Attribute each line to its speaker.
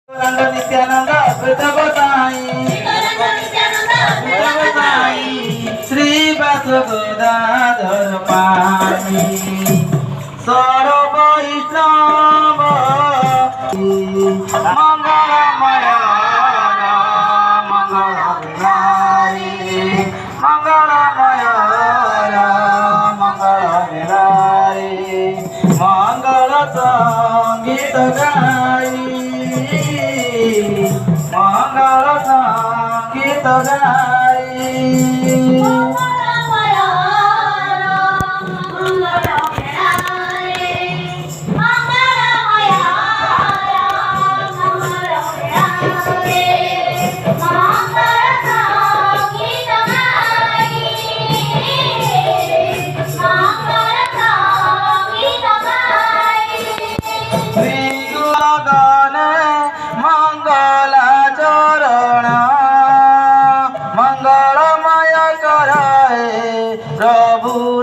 Speaker 1: नित्यानंद अद्वैत गोसाई श्री गदाधर पाणी सर्व वैष्णव मंगलमय मंगलविहारी मंगलमय मंगलविहारी मंगल संगीत गाई मंगल संगीत गाई प्रभु